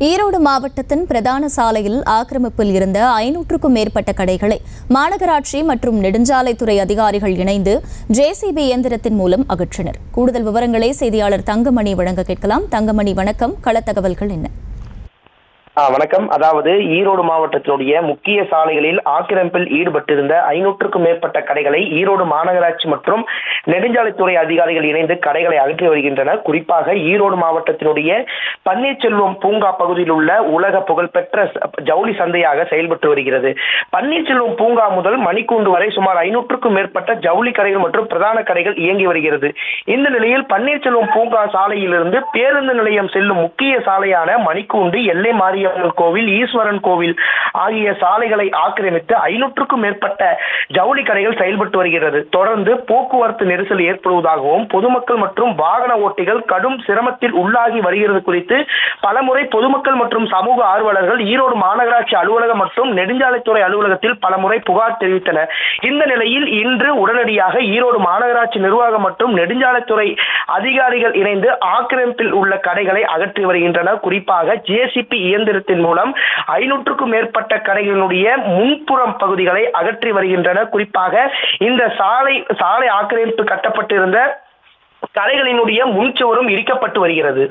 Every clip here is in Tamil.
ஈரோடு மாவட்டத்தின் பிரதான சாலையில் ஆக்கிரமிப்பில் இருந்த 500க்கும் மேற்பட்ட கடைகளை மாநகராட்சி மற்றும் நெடுஞ்சாலைத்துறை அதிகாரிகள் இணைந்து ஜேசிபி இயந்திரத்தின் மூலம் அகற்றினர். கூடுதல் விவரங்களை செய்தியாளர் தங்கமணி வழங்க கேட்கலாம். தங்கமணி, வணக்கம். களத்தகவல்கள் என்ன? வணக்கம். அதாவது ஈரோடு மாவட்டத்தினுடைய முக்கிய சாலைகளில் ஆக்கிரமிப்பில் ஈடுபட்டிருந்த 500க்கும் மேற்பட்ட கடைகளை ஈரோடு மாநகராட்சி மற்றும் நெடுஞ்சாலைத்துறை அதிகாரிகள் இணைந்து கடைகளை அகற்றி வருகின்றனர். குறிப்பாக ஈரோடு மாவட்டத்தினுடைய பன்னீர்செல்வம் பூங்கா பகுதியில் உள்ள உலக புகழ்பெற்ற ஜவுளி சந்தையாக செயல்பட்டு வருகிறது. பன்னீர்செல்வம் பூங்கா முதல் மணிக்கூண்டு வரை சுமார் 500க்கும் மேற்பட்ட ஜவுளி கடைகள் மற்றும் பிரதான கடைகள் இயங்கி வருகிறது. இந்த நிலையில் பன்னீர்செல்வம் பூங்கா சாலையிலிருந்து பேருந்து நிலையம் செல்லும் முக்கிய சாலையான மணிக்கூண்டு, எல்லை மாறிய கோவில், ஈஸ்வரன் கோவில் ஆகிய சாலைகளை ஆக்கிரமித்து 500க்கும் மேற்பட்ட ஜவுளி கடைகள் செயல்பட்டு வருகிறது. தொடர்ந்து போக்குவரத்து நெரிசல் ஏற்படுவதாகவும் பொதுமக்கள் மற்றும் வாகன ஓட்டிகள் கடும் சிரமத்தில் உள்ளாகி வருகிறது குறித்து பலமுறை பொதுமக்கள் மற்றும் சமூக ஆர்வலர்கள் ஈரோடு மாநகராட்சி அலுவலகம் மற்றும் நெடுஞ்சாலைத்துறை அலுவலகத்தில் பலமுறை புகார் தெரிவித்தனர். இந்த நிலையில் இன்று உடனடியாக ஈரோடு மாநகராட்சி நிர்வாகம் மற்றும் நெடுஞ்சாலைத்துறை அதிகாரிகள் இணைந்து ஆக்கிரமிப்பில் உள்ள கடைகளை அகற்றி வருகின்றனர். குறிப்பாக ஜேசிபி இயந்திரத்தின் மூலம் 500க்கும் மேற்பட்ட கடைகளுடைய முன்புறம் பகுதிகளை அகற்றி வருகின்றனர். குறிப்பாக இந்த சாலை ஆக்கிரமிப்பு கட்டப்பட்டிருந்த கடைகளினுடைய முன்சுவரும் இடிக்கப்பட்டு வருகிறது.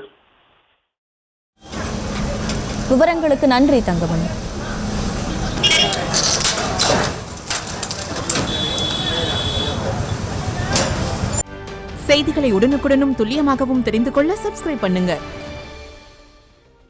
விவரங்களுக்கு நன்றி தங்கமணி. செய்திகளை உடனுக்குடனும் துல்லியமாகவும் தெரிந்து கொள்ள சப்ஸ்கிரைப் பண்ணுங்க.